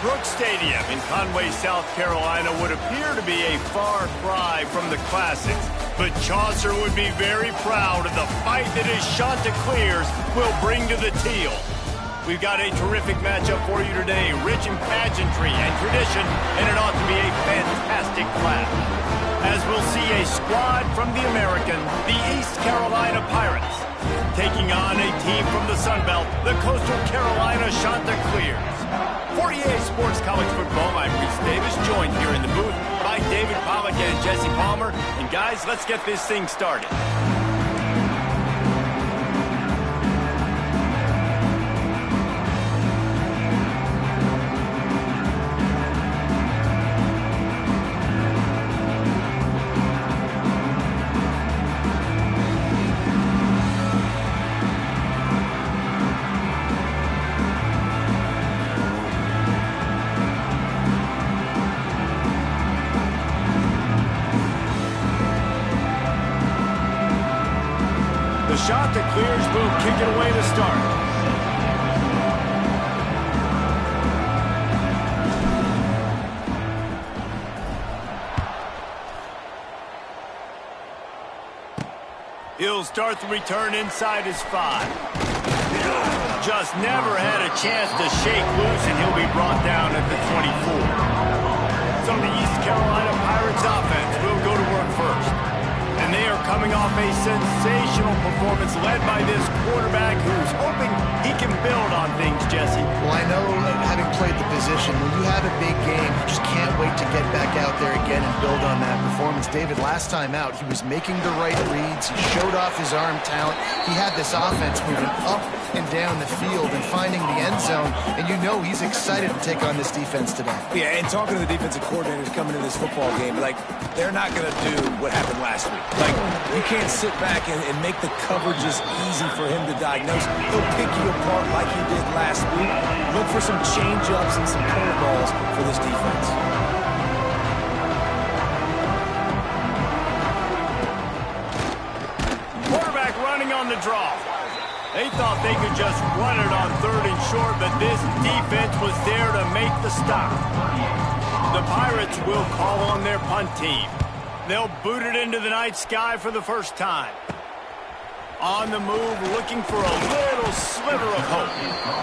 Brooks Stadium in Conway, South Carolina would appear to be a far cry from the classics, but Chaucer would be very proud of the fight that his Chanticleers will bring to the teal. We've got a terrific matchup for you today, rich in pageantry and tradition, and it ought to be a fantastic clash. As we'll see a squad from the American, the East Carolina Pirates, taking on a team from the Sun Belt, the Coastal Carolina Chanticleers. For EA Sports College Football, I'm Reese Davis, joined here in the booth by David Pollack and Jesse Palmer. And guys, let's get this thing started. The Chanticleers will kick it away to start. He'll start the return inside his 5. Just never had a chance to shake loose, and he'll be brought down at the 24. So the East Carolina Pirates offense will go to work first. And they are coming off a sensational performance led by this quarterback who's hoping he can build on things, Jesse. Well, I know, having played the position, when you have a big game, you just can't wait to get back out there again and build on that performance. David, last time out, he was making the right reads. He showed off his arm talent. He had this offense moving up and down the field and finding the end zone. And you know he's excited to take on this defense today. Yeah, and talking to the defensive coordinators coming into this football game, like, they're not going to do what happened last week. Like, you can't sit back and make the coverages easy for him to diagnose. He'll pick you apart like he did last week. Look for some change-ups and some curveballs for this defense. Quarterback running on the draw. They thought they could just run it on 3rd and short, but this defense was there to make the stop. The Pirates will call on their punt team. They'll boot it into the night sky for the first time. On the move, looking for a little sliver of hope.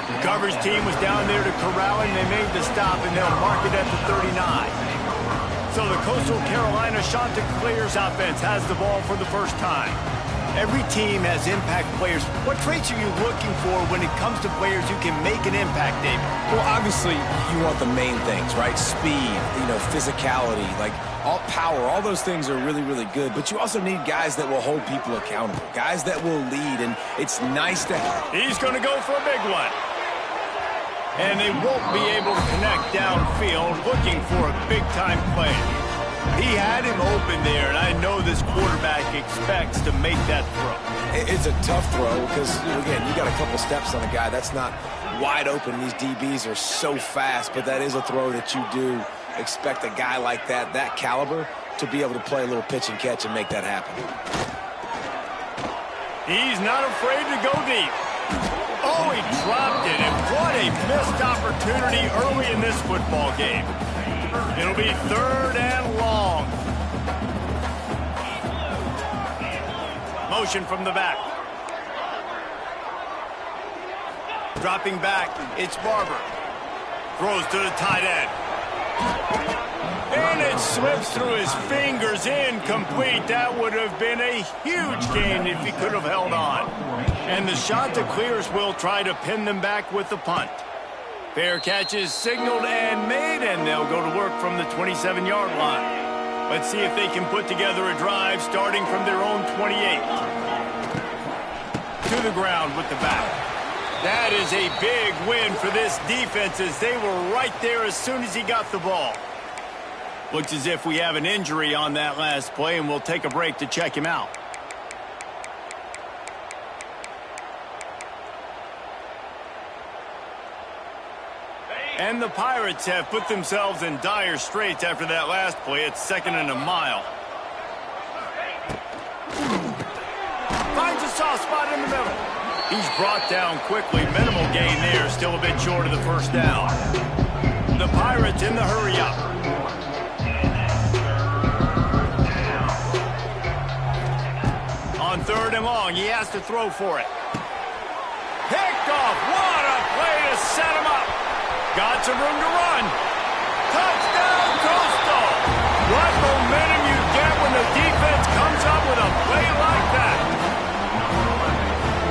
The coverage team was down there to corral him. They made the stop, and they'll mark it at the 39. So the Coastal Carolina Chanticleers offense has the ball for the first time. Every team has impact players. What traits are you looking for when it comes to players who can make an impact, David? Well, obviously, you want the main things, right? Speed, physicality, like all power, all those things are really, really good. But you also need guys that will hold people accountable, guys that will lead, and it's nice to have. He's going to go for a big one. And they won't be able to connect downfield, looking for a big-time play. He had him open there, and I know this quarterback expects to make that throw. It's a tough throw because, again, you got a couple steps on a guy. That's not wide open. These DBs are so fast, but that is a throw that you do expect a guy like that caliber, to be able to play a little pitch and catch and make that happen. He's not afraid to go deep. Oh, he dropped it, and what a missed opportunity early in this football game. It'll be 3rd and long. Motion from the back. Dropping back, it's Barber. Throws to the tight end. And it slips through his fingers, incomplete. That would have been a huge gain if he could have held on. And the Chanticleers will try to pin them back with the punt. Fair catch is signaled and made, and they'll go to work from the 27-yard line. Let's see if they can put together a drive starting from their own 28. To the ground with the back. That is a big win for this defense, as they were right there as soon as he got the ball. Looks as if we have an injury on that last play, and we'll take a break to check him out. And the Pirates have put themselves in dire straits after that last play. It's 2nd and a mile. Finds a soft spot in the middle. He's brought down quickly. Minimal gain there. Still a bit short of the first down. The Pirates in the hurry-up. On 3rd and long, he has to throw for it. Picked off. What a play to set him up. Got some room to run. Touchdown, Coastal. What momentum you get when the defense comes up with a play like that.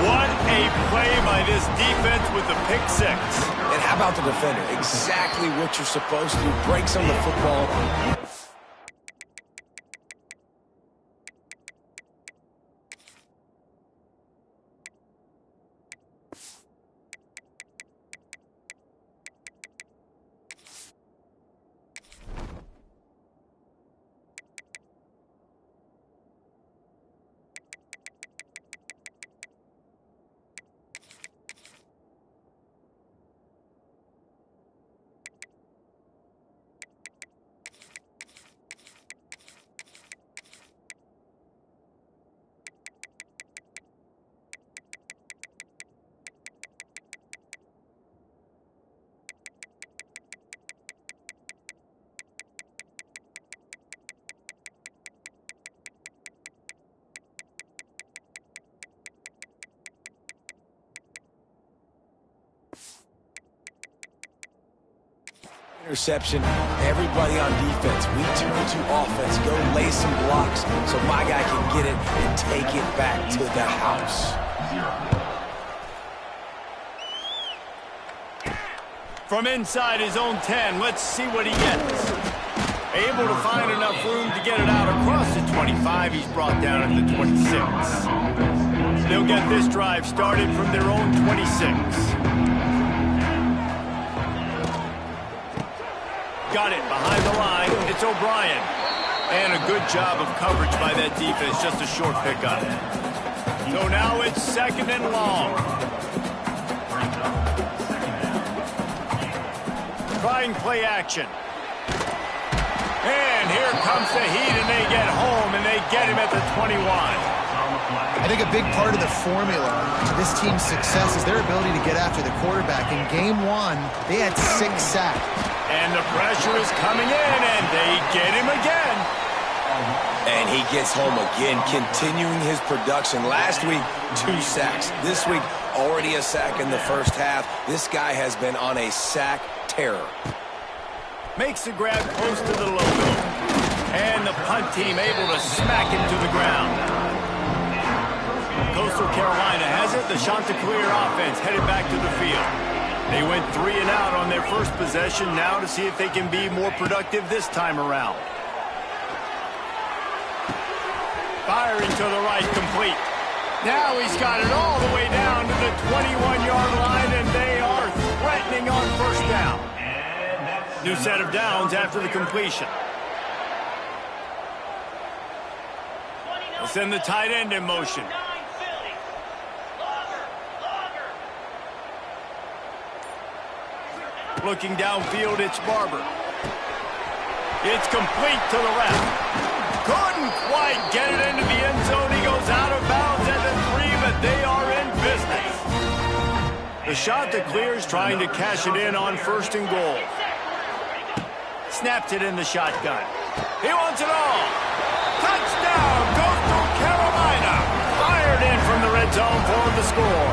What a play by this defense with the pick six. And how about the defender? Exactly what you're supposed to do. Breaks on the football. Interception. Everybody on defense. We turn to offense. Go lay some blocks so my guy can get it and take it back to the house. From inside his own 10, let's see what he gets. Able to find enough room to get it out across the 25. He's brought down at the 26. They'll get this drive started from their own 26. Got it behind the line. It's O'Brien. And a good job of coverage by that defense. Just a short pickup. So now it's 2nd and long. Trying play action. And here comes the heat, and they get home, and they get him at the 21. I think a big part of the formula to this team's success is their ability to get after the quarterback. In game 1, they had 6 sacks. And the pressure is coming in, and they get him again. And he gets home again, continuing his production. Last week, 2 sacks. This week, already a sack in the first half. This guy has been on a sack terror. Makes the grab close to the logo. And the punt team able to smack him to the ground. Coastal Carolina has it. The Chanticleer offense headed back to the field. They went 3 and out on their first possession, now to see if they can be more productive this time around. Firing to the right, complete. Now he's got it all the way down to the 21-yard line, and they are threatening on first down. New set of downs after the completion. They'll send the tight end in motion. Looking downfield, it's Barber. It's complete to the left. Couldn't quite get it into the end zone. He goes out of bounds at the 3, but they are in business. The Chanticleers trying to cash it in on 1st and goal. Snapped it in the shotgun. He wants it all. Touchdown, Coastal Carolina. Fired in from the red zone for the score.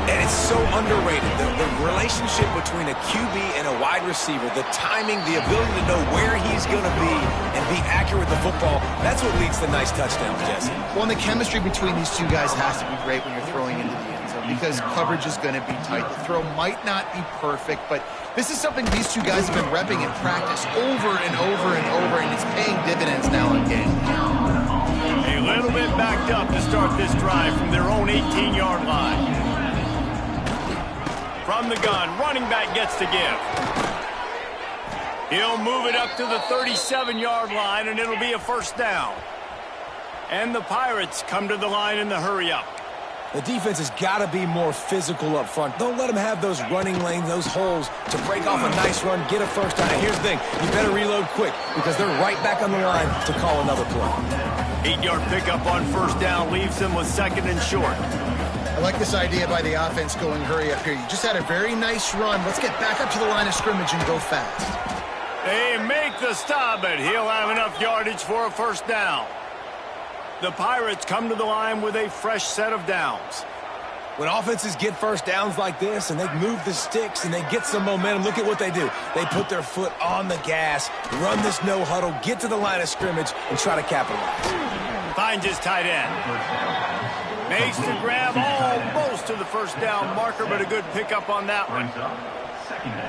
And it's so underrated. The relationship between a QB and a wide receiver, the timing, the ability to know where he's going to be and be accurate with the football, that's what leads to nice touchdowns, Jesse. Well, and the chemistry between these two guys has to be great when you're throwing into the end zone because coverage is going to be tight. The throw might not be perfect, but this is something these two guys have been repping in practice over and over and over, and it's paying dividends now in game. A little bit backed up to start this drive from their own 18-yard line. From the gun, running back gets to give. He'll move it up to the 37-yard line, and it'll be a first down. And the Pirates come to the line in the hurry-up. The defense has got to be more physical up front. Don't let them have those running lanes, those holes to break off a nice run, get a first down. And here's the thing, you better reload quick because they're right back on the line to call another play. 8-yard pickup on first down leaves them with 2nd and short. I like this idea by the offense going hurry up here. You just had a very nice run. Let's get back up to the line of scrimmage and go fast. They make the stop, but he'll have enough yardage for a first down. The Pirates come to the line with a fresh set of downs. When offenses get first downs like this and they move the sticks and they get some momentum, look at what they do. They put their foot on the gas, run this no huddle, get to the line of scrimmage, and try to capitalize. Finds his tight end. Makes the grab almost to the first down marker, but a good pickup on that one.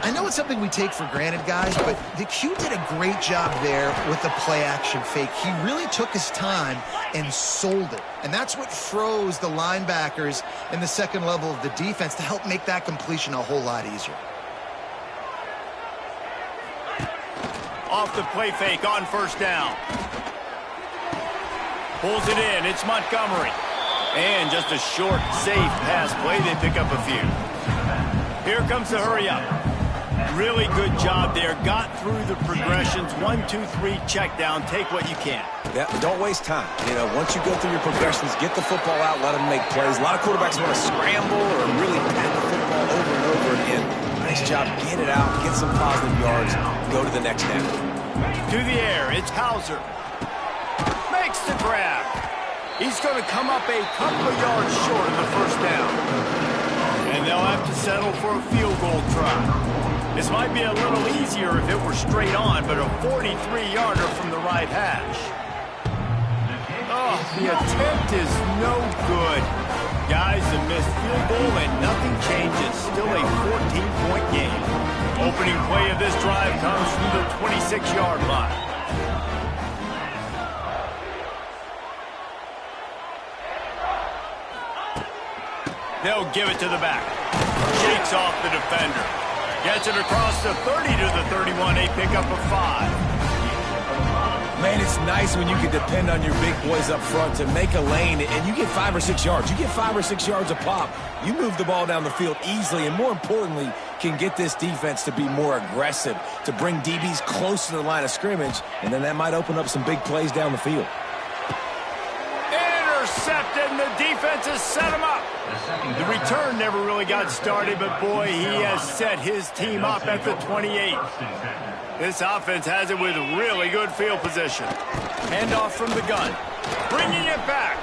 I know it's something we take for granted, guys, but the Q did a great job there with the play-action fake. He really took his time and sold it. And that's what froze the linebackers in the second level of the defense to help make that completion a whole lot easier. Off the play fake on first down. Pulls it in. It's Montgomery. And just a short, safe pass play. They pick up a few. Here comes the hurry up. Really good job there. Got through the progressions. 1, 2, 3, check down. Take what you can. Yeah, don't waste time. You know, once you go through your progressions, get the football out, let them make plays. A lot of quarterbacks want to scramble or really pat the football over and over again. Nice job. Get it out. Get some positive yards. Go to the next down. To the air. It's Hauser. Makes the grab. He's going to come up a couple of yards short of the first down. And they'll have to settle for a field goal try. This might be a little easier if it were straight on, but a 43-yarder from the right hash. Oh, the attempt is no good. Guys, a missed field goal and nothing changes. Still a 14-point game. Opening play of this drive comes from the 26-yard line. They'll give it to the back. Shakes off the defender. Gets it across the 30 to the 31. They pick up a 5. Man, it's nice when you can depend on your big boys up front to make a lane, and you get 5 or 6 yards. You get 5 or 6 yards a pop. You move the ball down the field easily, and more importantly, can get this defense to be more aggressive, to bring DBs close to the line of scrimmage, and then that might open up some big plays down the field. Intercepted, and the defense has set him up. The return never really got started, but boy, he has set his team up at the 28. This offense has it with really good field position. Handoff from the gun. Bringing it back.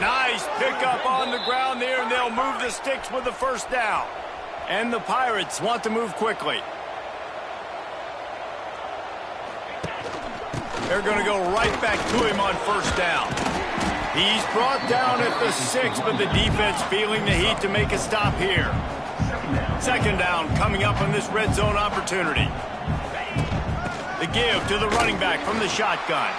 Nice pickup on the ground there, and they'll move the sticks with the first down. And the Pirates want to move quickly. They're going to go right back to him on first down. He's brought down at the 6, but the defense feeling the heat to make a stop here. Second down coming up on this red zone opportunity. The give to the running back from the shotgun.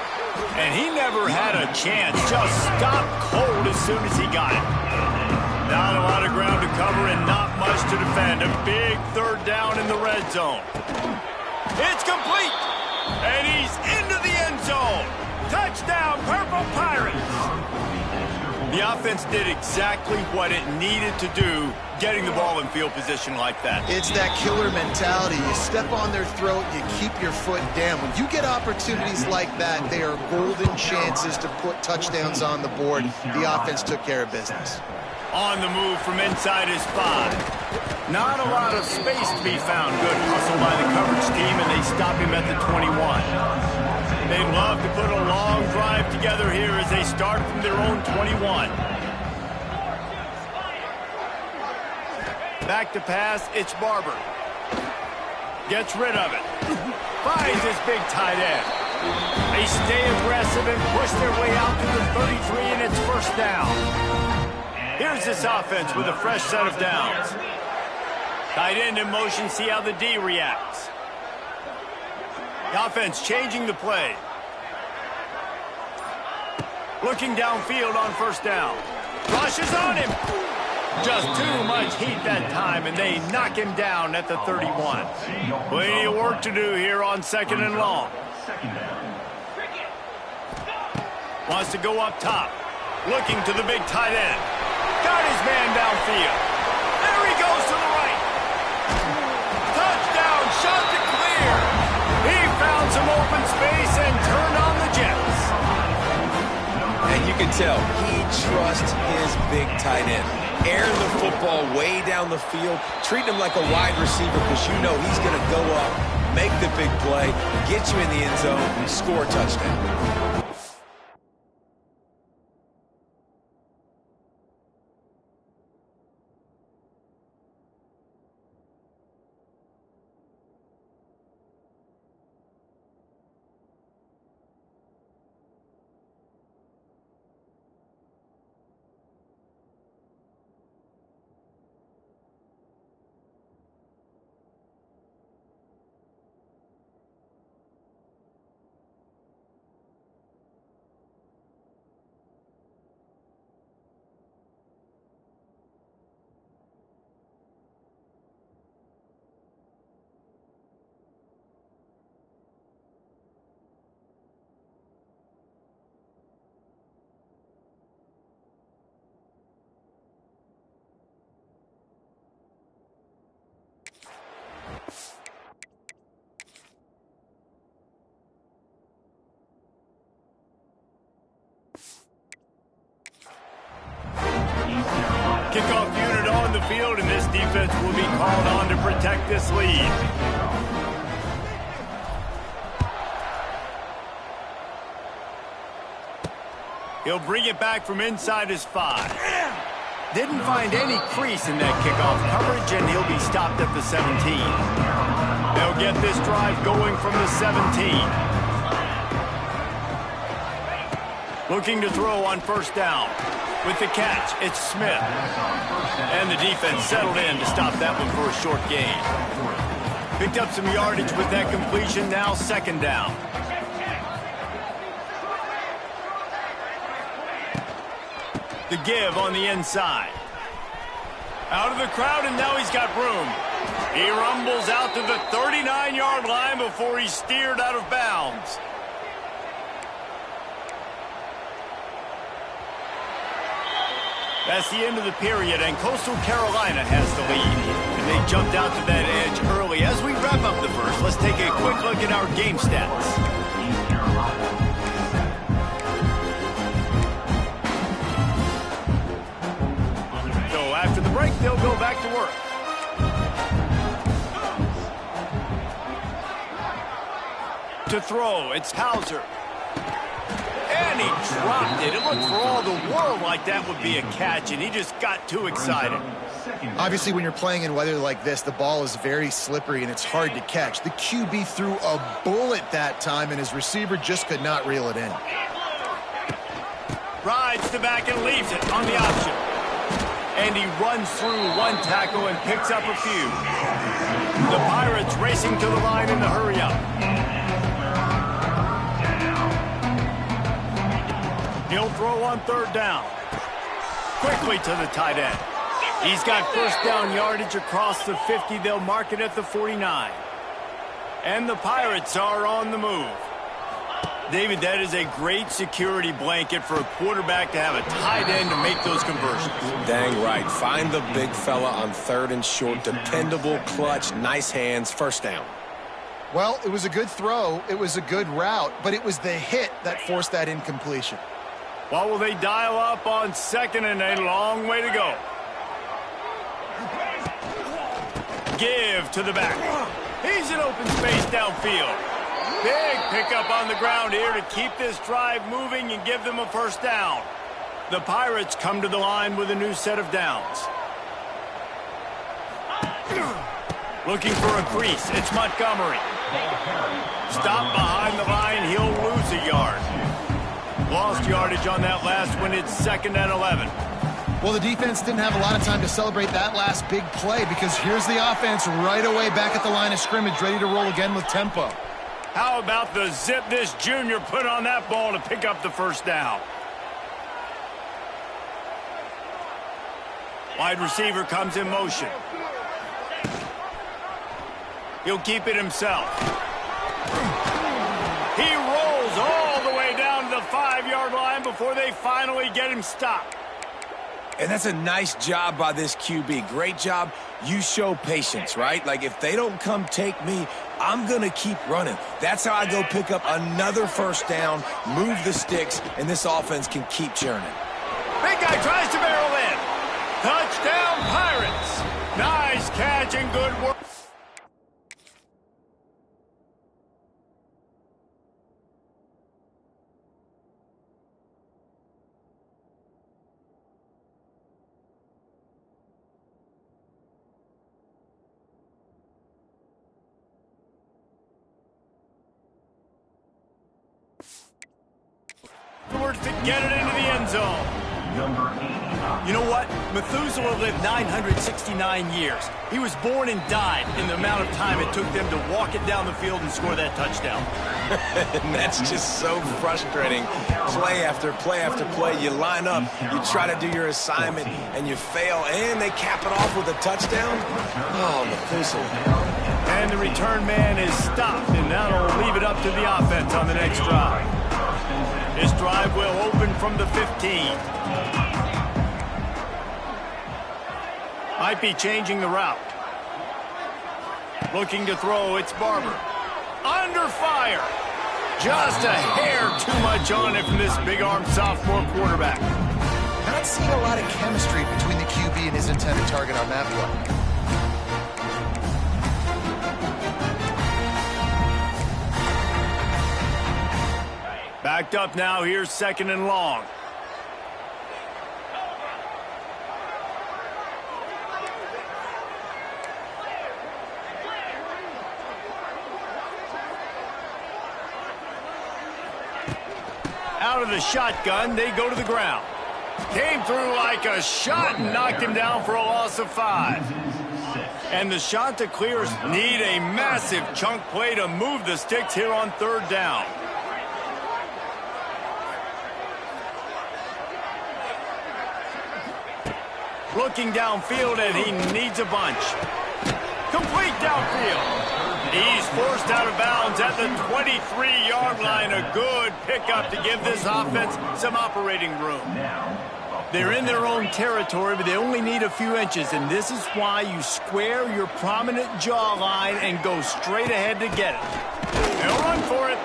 And he never had a chance. Just stopped cold as soon as he got it. Not a lot of ground to cover and not much to defend. A big third down in the red zone. It's complete. And he's into the end zone. Touchdown, Purple Pirates. The offense did exactly what it needed to do, getting the ball in field position like that. It's that killer mentality. You step on their throat, you keep your foot down. When you get opportunities like that, they are golden chances to put touchdowns on the board. The offense took care of business. On the move from inside his 5. Not a lot of space to be found. Good hustle by the coverage team, and they stop him at the 21. They'd love to put a long drive together here as they start from their own 21. Back to pass, it's Barber. Gets rid of it. Finds his big tight end. They stay aggressive and push their way out to the 33, and it's first down. Here's this offense with a fresh set of downs. Tight end in motion, see how the D reacts. The offense changing the play. Looking downfield on first down. Rushes on him. Just too much heat that time, and they knock him down at the 31. Plenty of work to do here on second and long. Wants to go up top. Looking to the big tight end. Got his man downfield. There he goes to the right. Touchdown, shot to clear. He found some open space and turned on the Jets. And you can tell he trusts his big tight end. Airing the football way down the field, treat him like a wide receiver because you know he's going to go up, make the big play, get you in the end zone, score a touchdown. Kickoff unit on the field, and this defense will be called on to protect this lead. He'll bring it back from inside his 5. Didn't find any crease in that kickoff coverage, and he'll be stopped at the 17. They'll get this drive going from the 17. Looking to throw on first down. With the catch, it's Smith. And the defense settled in to stop that one for a short gain. Picked up some yardage with that completion, now second down. The give on the inside. Out of the crowd, and now he's got room. He rumbles out to the 39-yard line before he's steered out of bounds. That's the end of the period, and Coastal Carolina has the lead. And they jumped out to that edge early. As we wrap up the first, let's take a quick look at our game stats. So after the break, they'll go back to work. To throw, it's Hauser. And he dropped it. It looked for all the world like that would be a catch, and he just got too excited. Obviously, when you're playing in weather like this, the ball is very slippery and it's hard to catch. The QB threw a bullet that time, and his receiver just could not reel it in. Rides the back and leaves it on the option. And he runs through one tackle and picks up a few. The Pirates racing to the line in the hurry-up. He'll throw on third down. Quickly to the tight end. He's got first down yardage across the 50. They'll mark it at the 49. And the Pirates are on the move. David, that is a great security blanket for a quarterback to have a tight end to make those conversions. Dang right. Find the big fella on third and short. Dependable, clutch, nice hands, first down. Well, it was a good throw. It was a good route, but it was the hit that forced that incompletion. Well, will they dial up on second and a long way to go? Give to the back. He's in open space downfield. Big pickup on the ground here to keep this drive moving and give them a first down. The Pirates come to the line with a new set of downs. Looking for a crease. It's Montgomery. Stop behind the line. He'll lose a yard. Lost yardage on that last one. It's second and 11. Well, the defense didn't have a lot of time to celebrate that last big play because here's the offense right away back at the line of scrimmage, ready to roll again with tempo. How about the zip this junior put on that ball to pick up the first down? Wide receiver comes in motion. He'll keep it himself. He rolls all the way down to the 5-yard line before they finally get him stopped. And that's a nice job by this QB. Great job. You show patience, right? Like, if they don't come take me, I'm going to keep running. That's how I go pick up another first down, move the sticks, and this offense can keep churning. Big guy tries to barrel in. Touchdown, Pirates. Nice catch and good work. To get it into the end zone. You know what? Methuselah lived 969 years. He was born and died in the amount of time it took them to walk it down the field and score that touchdown. And that's just so frustrating. Play after play after play. You line up, you try to do your assignment, and you fail, and they cap it off with a touchdown? Oh, Methuselah. And the return man is stopped, and that'll leave it up to the offense on the next drive. This drive will open from the 15. Might be changing the route. Looking to throw, it's Barber. Under fire. Just a hair too much on it from this big-armed sophomore quarterback. Not seeing a lot of chemistry between the QB and his intended target on that play. Backed up now, here's 2nd and long. Out of the shotgun, they go to the ground. Came through like a shot and knocked him down for a loss of 5. And the Chanticleers need a massive chunk play to move the sticks here on 3rd down. Looking downfield, and he needs a bunch. Complete downfield. He's forced out of bounds at the 23-yard line. A good pickup to give this offense some operating room. They're in their own territory, but they only need a few inches, and this is why you square your prominent jawline and go straight ahead to get it. They'll run for it.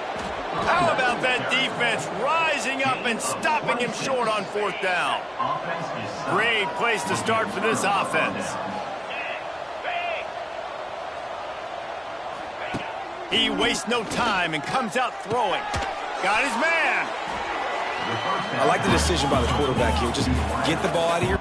How about that defense rising up and stopping him short on 4th down? Great place to start for this offense. He wastes no time and comes out throwing. Got his man. I like the decision by the quarterback here. Just get the ball out of here.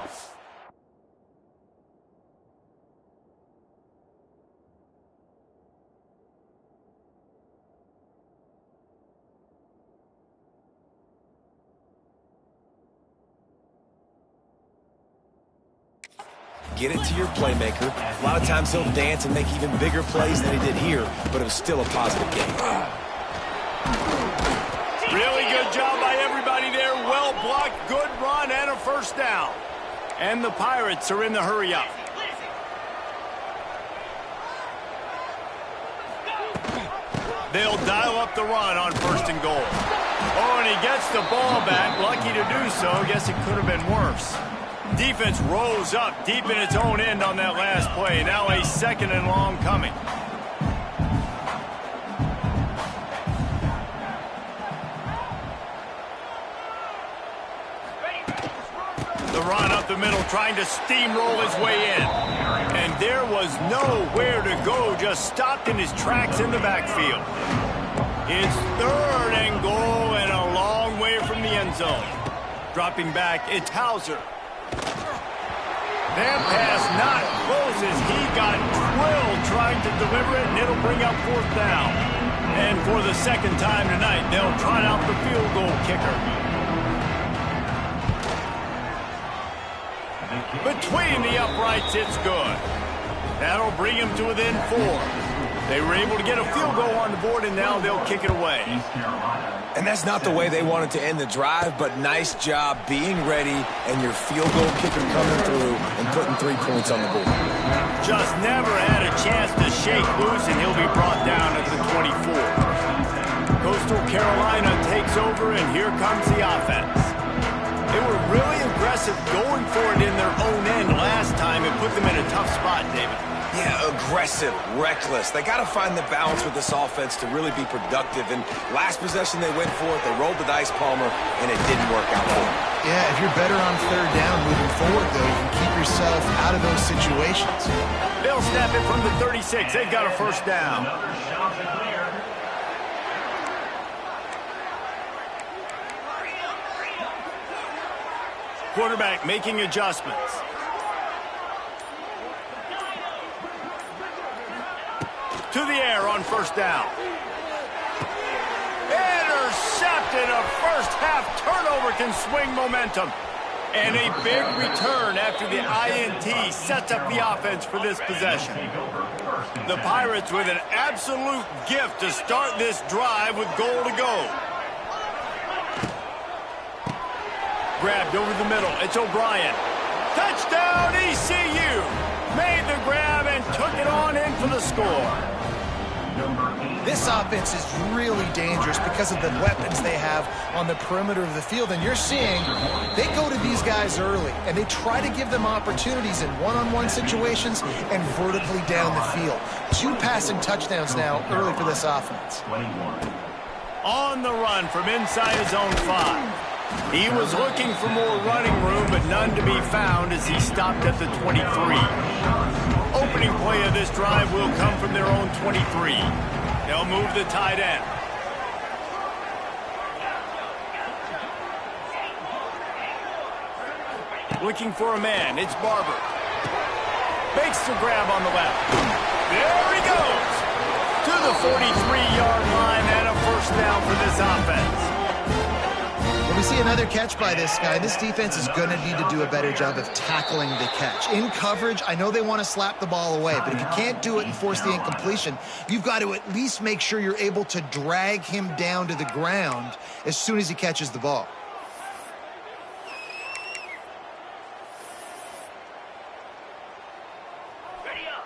Get it to your playmaker. A lot of times he'll dance and make even bigger plays than he did here, but it was still a positive game. Really good job by everybody there. Well blocked, good run, and a 1st down. And the Pirates are in the hurry-up. They'll dial up the run on 1st and goal. Oh, and he gets the ball back. Lucky to do so. Guess it could have been worse. Defense rose up deep in its own end on that last play. Now a 2nd and long coming. The run up the middle, trying to steamroll his way in. And there was nowhere to go, just stopped in his tracks in the backfield. It's 3rd and goal and a long way from the end zone. Dropping back, it's Hauser. That pass not close as he got drilled trying to deliver it, and it'll bring up 4th down. And for the 2nd time tonight, they'll trot out the field goal kicker. Between the uprights, it's good. That'll bring him to within 4. They were able to get a field goal on the board, and now they'll kick it away. And that's not the way they wanted to end the drive, but nice job being ready and your field goal kicker coming through and putting 3 points on the board. Just never had a chance to shake loose, and he'll be brought down at the 24. Coastal Carolina takes over, and here comes the offense. They were really aggressive going for it in put them in a tough spot, David. Yeah, aggressive, reckless. They got to find the balance with this offense to really be productive. And last possession they went for it, they rolled the dice, Palmer, and it didn't work out for them. Yeah, if you're better on third down moving forward, though, you can keep yourself out of those situations. They'll snap it from the 36. They've got a first down. Quarterback making adjustments. To the air on first down. Intercepted. A first-half turnover can swing momentum. And a big return after the INT sets up the offense for this possession. The Pirates with an absolute gift to start this drive with goal to go. Grabbed over the middle. It's O'Brien. Touchdown, ECU. Made the grab and took it on in for the score. This offense is really dangerous because of the weapons they have on the perimeter of the field. And you're seeing they go to these guys early, and they try to give them opportunities in one-on-one situations and vertically down the field. 2 passing touchdowns now early for this offense. On the run from inside his own 5. He was looking for more running room, but none to be found as he stopped at the 23. Opening play of this drive will come from their own 23. They'll move the tight end. Looking for a man. It's Barber. Makes the grab on the left. There he goes. To the 43-yard line and a first down for this offense. When we see another catch by this guy, this defense is going to need to do a better job of tackling the catch. In coverage, I know they want to slap the ball away, but if you can't do it and force the incompletion, you've got to at least make sure you're able to drag him down to the ground as soon as he catches the ball.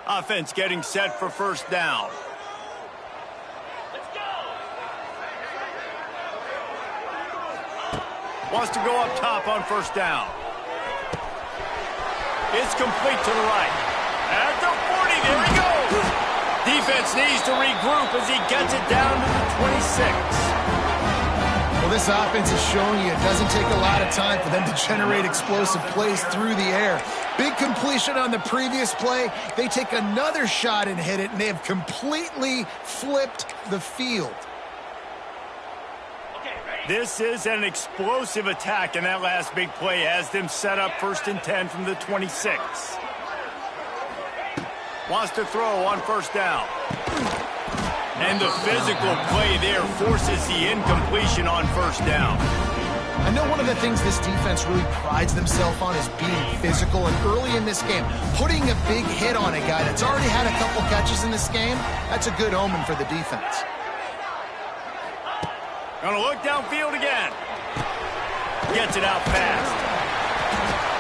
Offense getting set for first down. Wants to go up top on first down. It's complete to the right. At the 40, there he goes. Defense needs to regroup as he gets it down to the 26. Well, this offense is showing you it doesn't take a lot of time for them to generate explosive plays through the air. Big completion on the previous play. They take another shot and hit it, and they have completely flipped the field. This is an explosive attack, and that last big play has them set up 1st and 10 from the 26. Wants to throw on first down. And the physical play there forces the incompletion on first down. I know one of the things this defense really prides themselves on is being physical, and early in this game, putting a big hit on a guy that's already had a couple catches in this game, that's a good omen for the defense. Gonna look downfield again. Gets it out fast.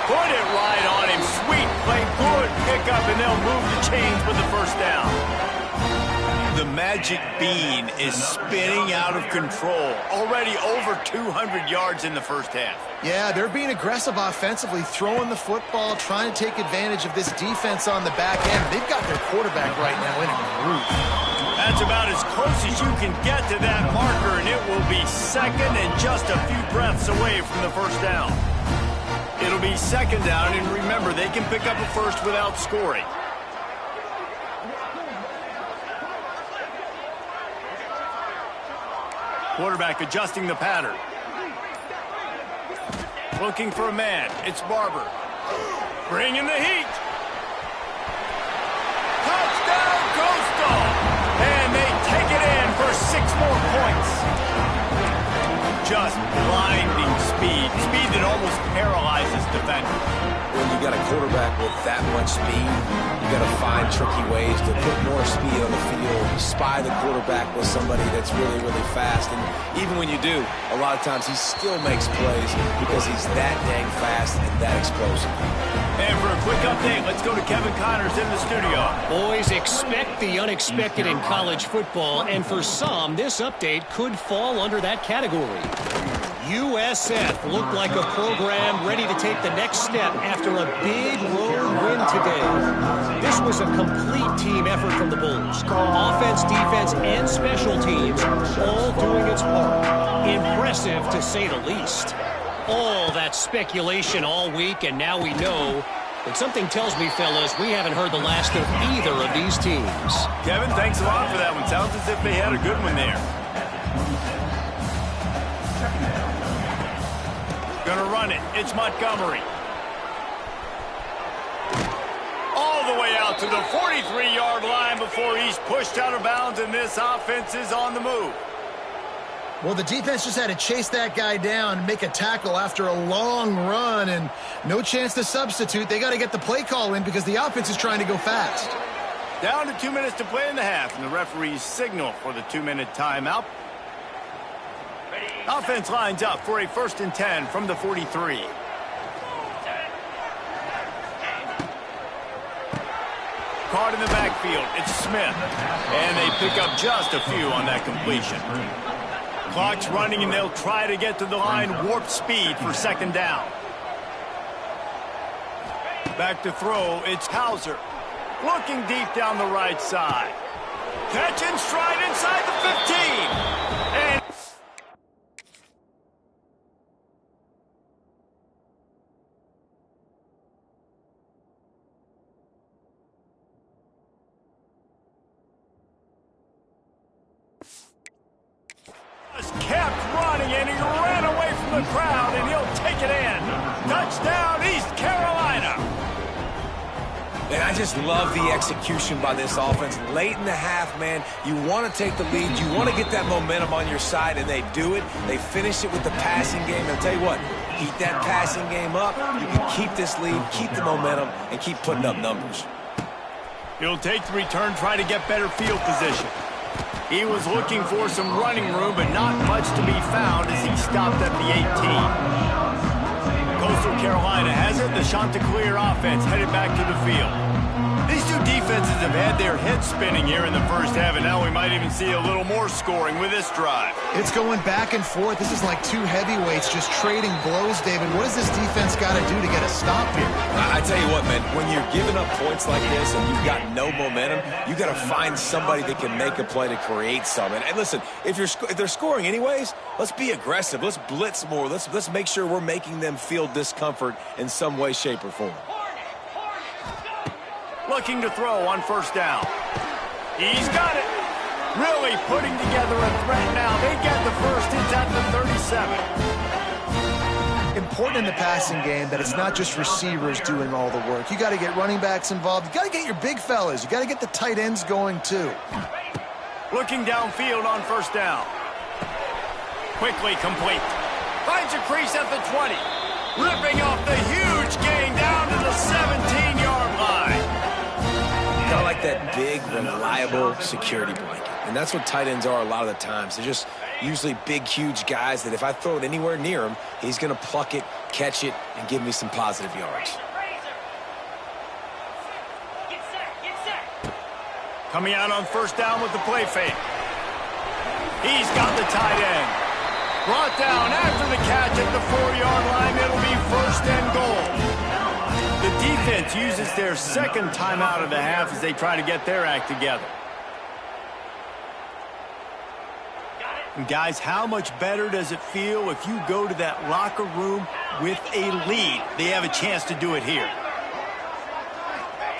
Put it right on him. Sweet play. Good pickup, and they'll move the chains with the first down. The magic bean is spinning out of control. Already over 200 yards in the first half. Yeah, they're being aggressive offensively, throwing the football, trying to take advantage of this defense on the back end. They've got their quarterback right now in a groove. That's about as close as you can get to that marker, and it will be second and just a few breaths away from the first down. It'll be second down, and remember, they can pick up a first without scoring. Quarterback adjusting the pattern. Looking for a man. It's Barber. Bringing the heat. Touchdown, Coastal! And they take it in for 6 more points. Just blinding speed. Speed that almost paralyzes defenders. When you got a quarterback with that much speed, you got to find tricky ways to put more speed on the field. You spy the quarterback with somebody that's really, really fast. And even when you do, a lot of times he still makes plays because he's that dang fast and that explosive. And for a quick update, let's go to Kevin Connors in the studio. Boys, expect the unexpected in college football, and for some, this update could fall under that category. USF looked like a program ready to take the next step after a big road win today. This was a complete team effort from the Bulls. Offense, defense, and special teams all doing its part. Impressive, to say the least. All that speculation all week, and now we know. But something tells me, fellas, we haven't heard the last of either of these teams. Kevin, thanks a lot for that one. Sounds as if they had a good one there. Gonna run it. It's Montgomery. All the way out to the 43-yard line before he's pushed out of bounds, and this offense is on the move. Well, the defense just had to chase that guy down and make a tackle after a long run, and no chance to substitute. They got to get the play call in because the offense is trying to go fast. Down to 2 minutes to play in the half, and the referees signal for the 2-minute timeout. Offense lines up for a 1st and 10 from the 43. Caught in the backfield, it's Smith. And they pick up just a few on that completion. Clock's running, and they'll try to get to the line warp speed for 2nd down. Back to throw, it's Hauser. Looking deep down the right side. Catch and stride inside the 15. And kept running, and he ran away from the crowd, and he'll take it in. Touchdown, East Carolina. And I just love the execution by this offense. Late in the half, man, you want to take the lead. You want to get that momentum on your side, and they do it. They finish it with the passing game. And I'll tell you what, keep that passing game up. You can keep this lead, keep the momentum, and keep putting up numbers. He'll take the return, try to get better field position. He was looking for some running room, but not much to be found as he stopped at the 18. Coastal Carolina has it. The Chanticleer offense headed back to the field. These two defenses have had their heads spinning here in the first half, and now we might even see a little more scoring with this drive. It's going back and forth. This is like two heavyweights just trading blows, David. What does this defense got to do to get a stop here? I tell you what, man, when you're giving up points like this and you've got no momentum, you got to find somebody that can make a play to create something. And listen, if they're scoring anyways, let's be aggressive. Let's blitz more. Let's make sure we're making them feel discomfort in some way, shape, or form. Looking to throw on 1st down. He's got it. Really putting together a threat now. They get the first. It's at the 37. Important in the passing game that it's not just receivers doing all the work. You got to get running backs involved. You got to get your big fellas. You got to get the tight ends going too. Looking downfield on 1st down. Quickly complete. Finds a crease at the 20. Ripping off the huge gain down to the 17-yard line. Kind of like that big, reliable security blanket. And that's what tight ends are a lot of the times. They're just usually big, huge guys that if I throw it anywhere near him, he's going to pluck it, catch it, and give me some positive yards. Coming out on 1st down with the play fake. He's got the tight end. Brought down after the catch at the 4-yard line. It'll be 1st and goal. The defense uses their 2nd timeout of the half as they try to get their act together. And guys, how much better does it feel if you go to that locker room with a lead? They have a chance to do it here.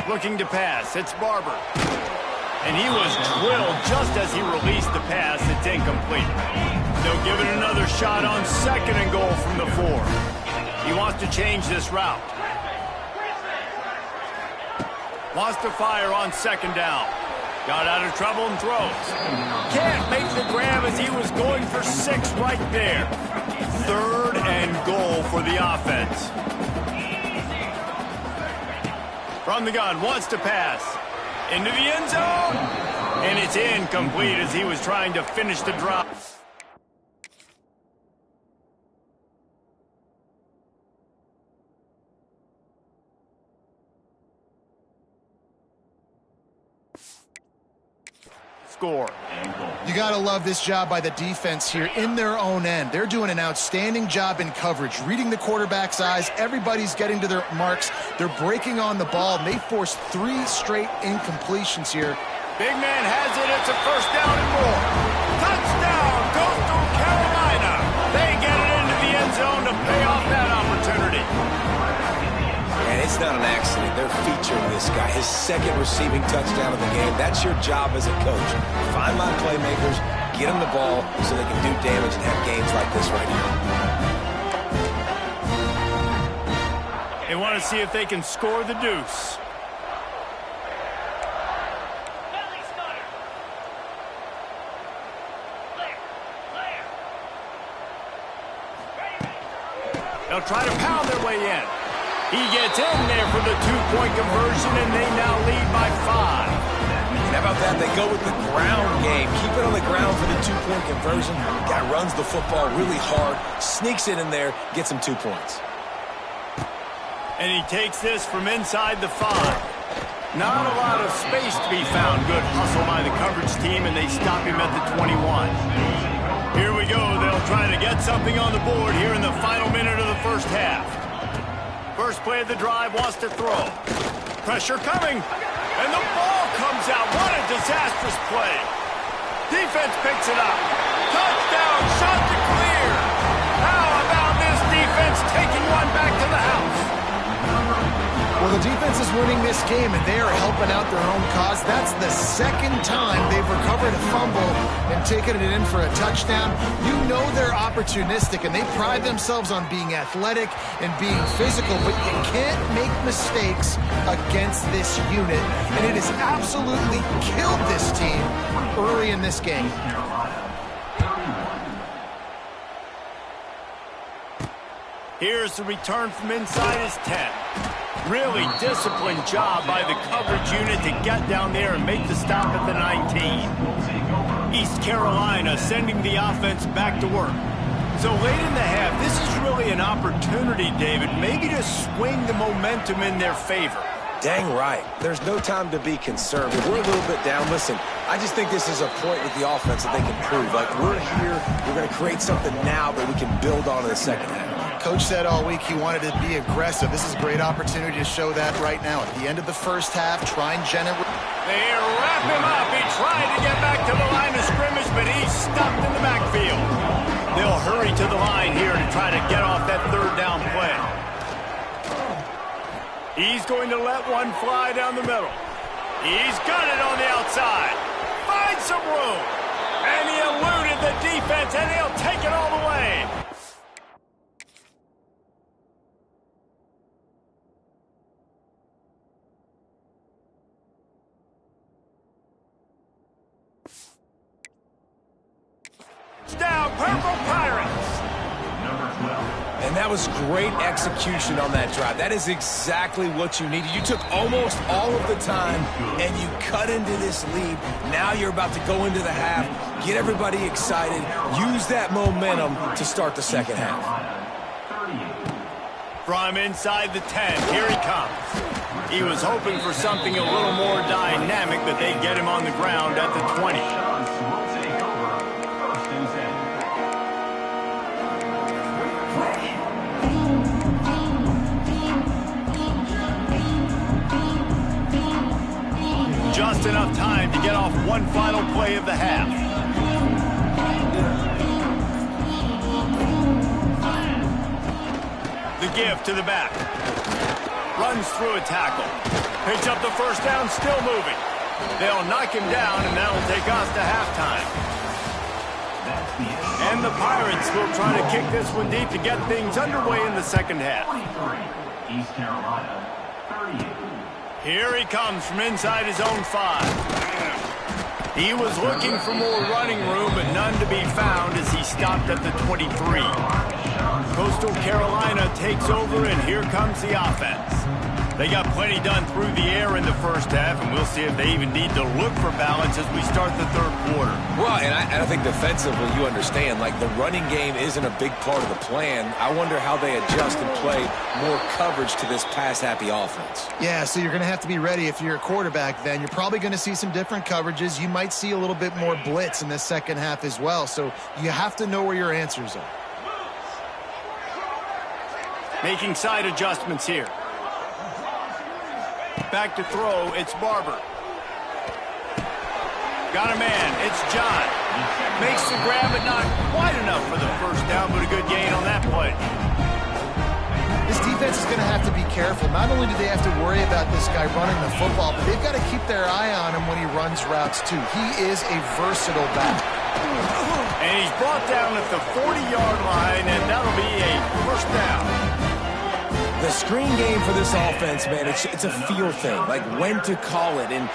Looking to pass. It's Barber. And he was drilled just as he released the pass. It's incomplete. They'll give it another shot on 2nd and goal from the 4. He wants to change this route. Wants to fire on 2nd down. Got out of trouble and throws. Can't make the grab as he was going for 6 right there. 3rd and goal for the offense. From the gun, wants to pass. Into the end zone. And it's incomplete as he was trying to finish the drop. Score. You got to love this job by the defense here in their own end. They're doing an outstanding job in coverage, reading the quarterback's eyes. Everybody's getting to their marks. They're breaking on the ball, and they forced 3 straight incompletions here. Big man has it. It's a first down and more. Touchdown, Coastal Carolina. They get it into the end zone to pay off that opportunity. And it's not an accident. They're featuring this guy. His second receiving touchdown of the game. That's your job as a coach. Find my playmakers, get them the ball so they can do damage and have games like this right here. They want to see if they can score the deuce. They'll try to pound their way in. He gets in there for the 2-point conversion, and they now lead by 5. And how about that? They go with the ground game. Keep it on the ground for the 2-point conversion. Guy runs the football really hard, sneaks it in there, gets him 2 points. And he takes this from inside the 5. Not a lot of space to be found. Good hustle by the coverage team, and they stop him at the 21. Here we go. They'll try to get something on the board here in the final minute of the first half. First play of the drive, wants to throw. Pressure coming, and the ball comes out. What a disastrous play. Defense picks it up. Touchdown, shot to clear. How about this defense taking one back to the house? Well, the defense is winning this game, and they are helping out their own cause. That's the second time they've recovered a fumble and taken it in for a touchdown. You know they're opportunistic, and they pride themselves on being athletic and being physical, but you can't make mistakes against this unit, and it has absolutely killed this team early in this game. Here's the return from inside his 10. Really disciplined job by the coverage unit to get down there and make the stop at the 19. East Carolina sending the offense back to work. So late in the half, this is really an opportunity, David, maybe to swing the momentum in their favor. Dang right. There's no time to be conservative. We're a little bit down. Listen, I just think this is a point with the offense that they can prove. Like, we're here, we're going to create something now that we can build on in the second half. Coach said all week he wanted to be aggressive. This is a great opportunity to show that right now. At the end of the first half, try and generate. They wrap him up. He tried to get back to the line of scrimmage, but he's stopped in the backfield. They'll hurry to the line here to try to get off that third down play. He's going to let one fly down the middle. He's got it on the outside. Finds some room. And he eluded the defense, and he'll take it all the way. Down, Purple Pirates. And that was great execution on that drive. That is exactly what you needed. You took almost all of the time, and you cut into this lead. Now you're about to go into the half, get everybody excited, use that momentum to start the second half. From inside the 10, here he comes. He was hoping for something a little more dynamic, but they get him on the ground at the 20. Just enough time to get off one final play of the half. The give to the back. Runs through a tackle. Picks up the first down, still moving. They'll knock him down, and that'll take us to halftime. And the Pirates will try to kick this one deep to get things underway in the second half. East Carolina, 38. Here he comes from inside his own 5. He was looking for more running room, but none to be found as he stopped at the 23. Coastal Carolina takes over, and here comes the offense. They got plenty done through the air in the first half, and we'll see if they even need to look for balance as we start the third quarter. Well, and I think defensively, you understand, like the running game isn't a big part of the plan. I wonder how they adjust and play more coverage to this pass-happy offense. Yeah, so you're going to have to be ready if you're a quarterback then. You're probably going to see some different coverages. You might see a little bit more blitz in the second half as well, so you have to know where your answers are. Making side adjustments here. Back to throw, it's Barber. Got a man, it's John. Makes the grab, but not quite enough for the first down, but a good gain on that play. This defense is going to have to be careful. Not only do they have to worry about this guy running the football, but they've got to keep their eye on him when he runs routes too. He is a versatile back. And he's brought down at the 40-yard line, and that'll be a first down. The screen game for this offense, man, it's a feel thing, like when to call it and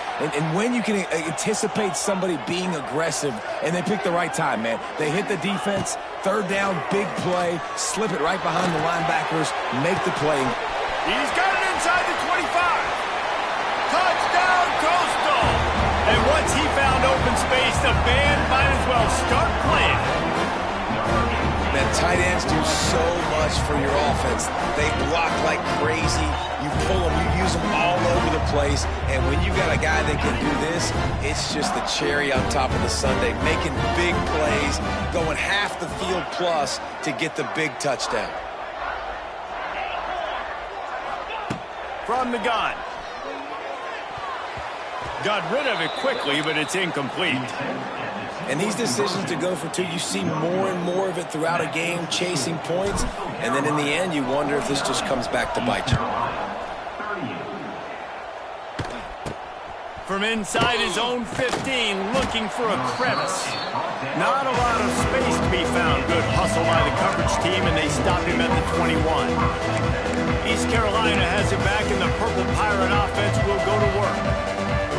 when you can anticipate somebody being aggressive, and they pick the right time, man. They hit the defense, third down, big play, slip it right behind the linebackers, make the play. He's got it inside the 25. Touchdown, Coastal. And once he found open space, the band might as well start playing. Man, tight ends do so much for your offense. They block like crazy. You pull them, you use them all over the place. And when you got a guy that can do this, it's just the cherry on top of the sundae, making big plays, going half the field plus to get the big touchdown. From the gun. Got rid of it quickly, but it's incomplete. And these decisions to go for two, you see more and more of it throughout a game, chasing points. And then in the end, you wonder if this just comes back to bite you. From inside his own 15, looking for a crevice. Not a lot of space to be found. Good hustle by the coverage team, and they stop him at the 21. East Carolina has it back, and the Purple Pirate offense will go to work.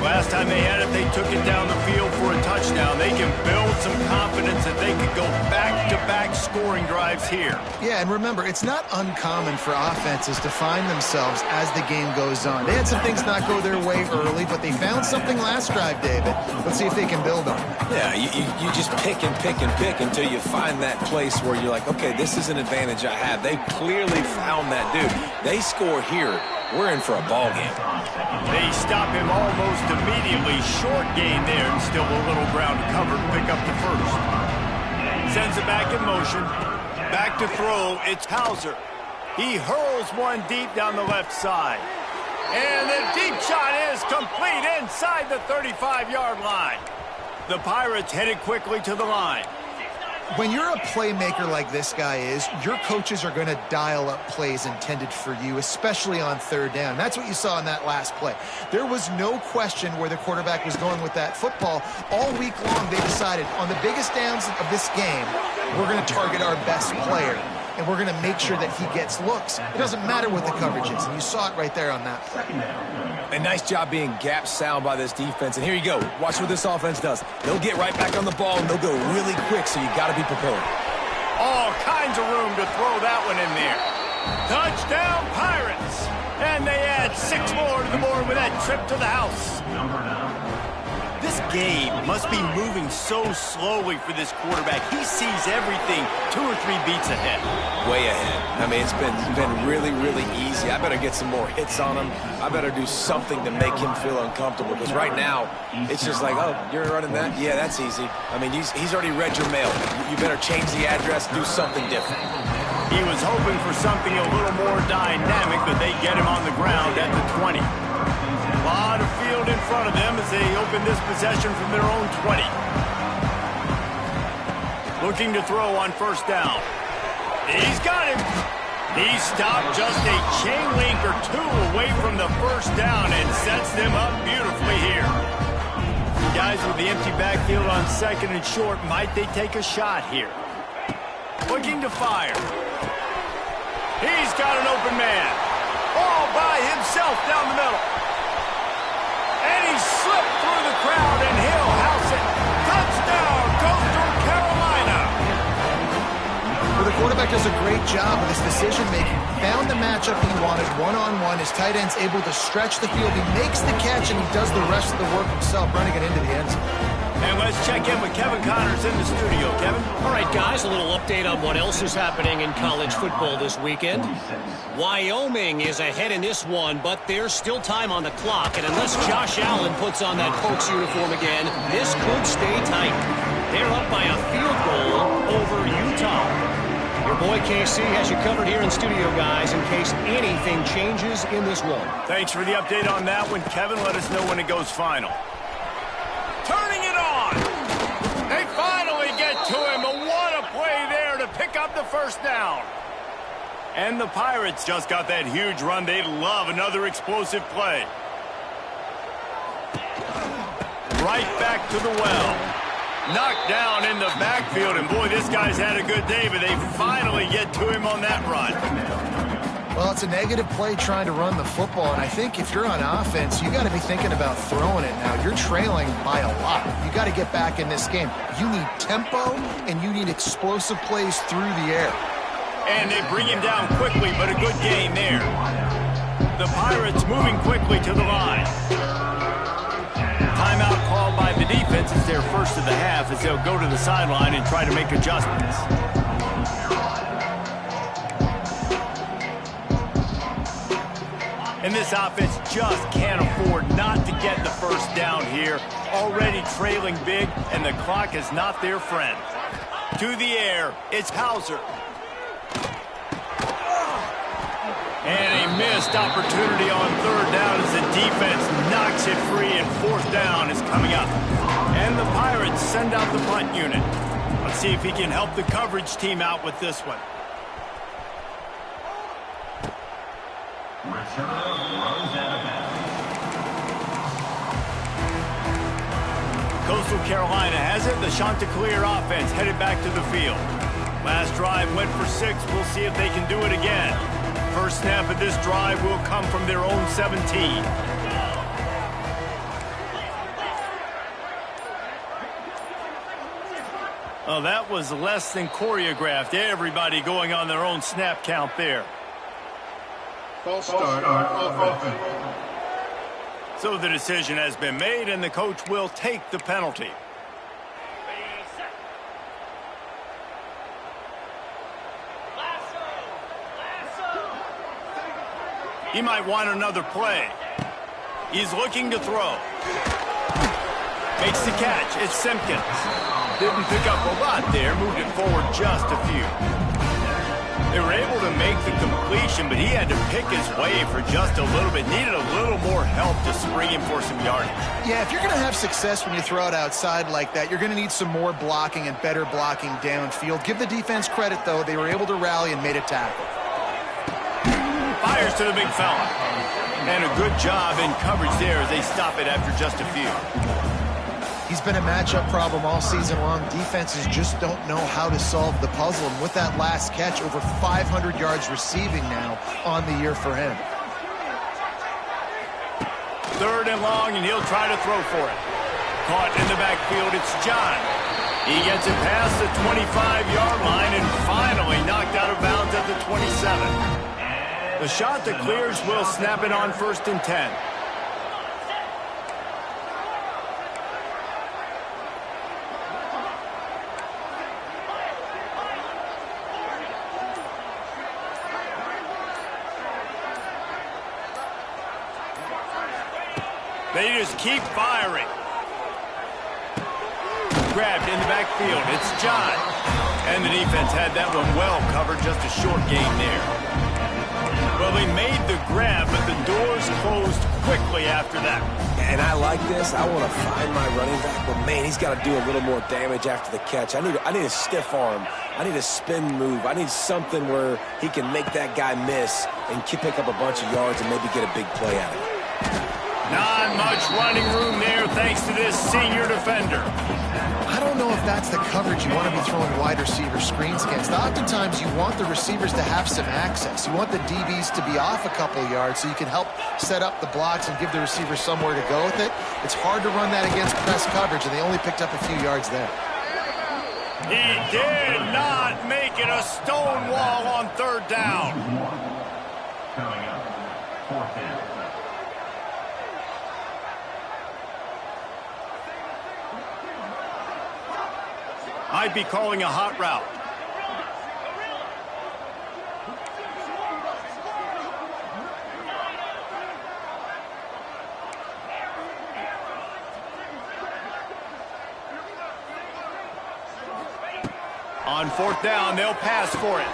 Last time they had it, they took it down the field for a touchdown. They can build some confidence that they could go back-to-back scoring drives here. Yeah, and remember, it's not uncommon for offenses to find themselves as the game goes on. They had some things not go their way early, but they found something last drive, David. Let's see if they can build on it. Yeah, you just pick and pick and pick until you find that place where you're like, okay, this is an advantage I have. They clearly found that dude. They score here. We're in for a ball game. They stop him almost immediately. Short gain there, and still a little ground to cover to pick up the first. Sends it back in motion. Back to throw. It's Hauser. He hurls one deep down the left side. And the deep shot is complete inside the 35-yard line. The Pirates headed quickly to the line. When you're a playmaker like this guy is, your coaches are going to dial up plays intended for you, especially on third down. That's what you saw in that last play. There was no question where the quarterback was going with that football. All week long, they decided on the biggest downs of this game, we're going to target our best player, and we're going to make sure that he gets looks. It doesn't matter what the coverage is, and you saw it right there on that play. A nice job being gap sound by this defense. And here you go. Watch what this offense does. They'll get right back on the ball, and they'll go really quick, so you got to be prepared. All kinds of room to throw that one in there. Touchdown, Pirates! And they add 6 more to the board with that trip to the house. This game must be moving so slowly for this quarterback. He sees everything 2 or 3 beats ahead. Way ahead. I mean, it's been really, really easy. I better get some more hits on him. I better do something to make him feel uncomfortable, because right now, it's just like, oh, you're running that? Yeah, that's easy. I mean, he's already read your mail. You better change the address, do something different. He was hoping for something a little more dynamic, but they get him on the ground at the 20. A lot of field in front of them as they open this possession from their own 20. Looking to throw on first down. He's got him. He stopped just a chain link or 2 away from the first down and sets them up beautifully here. Guys with the empty backfield on second and short, might they take a shot here? Looking to fire. He's got an open man. All by himself down the middle. And he slipped through the crowd, and he'll house it. Touchdown, Coastal Carolina. For the quarterback does a great job with his decision-making. Found the matchup he wanted, one-on-one. His tight end's able to stretch the field. He makes the catch, and he does the rest of the work himself, running it into the end zone. And let's check in with Kevin Connors in the studio. Kevin? All right, guys, a little update on what else is happening in college football this weekend. Wyoming is ahead in this one, but there's still time on the clock, and unless Josh Allen puts on that Pokes uniform again, this could stay tight. They're up by a field goal over Utah. Your boy KC has you covered here in studio, guys, in case anything changes in this one. Thanks for the update on that one, Kevin. Let us know when it goes final. Turning it on. They finally get to him. But what a play there to pick up the first down. And the Pirates just got that huge run. They love another explosive play. Right back to the well. Knocked down in the backfield. And boy, this guy's had a good day, but they finally get to him on that run. Well, it's a negative play trying to run the football, and I think if you're on offense, you got to be thinking about throwing it now. You're trailing by a lot. You got to get back in this game. You need tempo, and you need explosive plays through the air. And they bring him down quickly, but a good gain there. The Pirates moving quickly to the line. Timeout called by the defense. It's their first of the half as they'll go to the sideline and try to make adjustments. And this offense just can't afford not to get the first down here. Already trailing big, and the clock is not their friend. To the air, it's Hauser. And a missed opportunity on third down as the defense knocks it free, and fourth down is coming up. And the Pirates send out the punt unit. Let's see if he can help the coverage team out with this one. Coastal Carolina has it. The Chanticleer offense headed back to the field. Last drive went for 6. We'll see if they can do it again. First snap of this drive will come from their own 17. Oh, that was less than choreographed. Everybody going on their own snap count there. False start on offense. So the decision has been made, and the coach will take the penalty. He might want another play. He's looking to throw. Makes the catch. It's Simpkins. Didn't pick up a lot there. Moved it forward just a few. They were able to make the completion, but he had to pick his way for just a little bit. Needed a little more help to spring him for some yardage. Yeah, if you're going to have success when you throw it outside like that, you're going to need some more blocking and better blocking downfield. Give the defense credit, though. They were able to rally and made a tackle. Fires to the big fella. And a good job in coverage there as they stop it after just a few. He's been a matchup problem all season long. Defenses just don't know how to solve the puzzle. And with that last catch, over 500 yards receiving now on the year for him. Third and long, and he'll try to throw for it. Caught in the backfield, it's John. He gets it past the 25-yard line and finally knocked out of bounds at the 27. The Chanticleers will snap it on 1st and 10. They just keep firing. Grabbed in the backfield. It's John. And the defense had that one well covered. Just a short gain there. Well, they made the grab, but the doors closed quickly after that. And I like this. I want to find my running back, but man, he's got to do a little more damage after the catch. I need a stiff arm. I need a spin move. I need something where he can make that guy miss and pick up a bunch of yards and maybe get a big play out of it. Not much running room there thanks to this senior defender. I don't know if that's the coverage you want to be throwing wide receiver screens against. Oftentimes, you want the receivers to have some access. You want the DBs to be off a couple yards so you can help set up the blocks and give the receiver somewhere to go with it. It's hard to run that against press coverage, and they only picked up a few yards there. He did not make it a stone wall on third down. Coming up, fourth down. I'd be calling a hot route. On fourth down, they'll pass for it.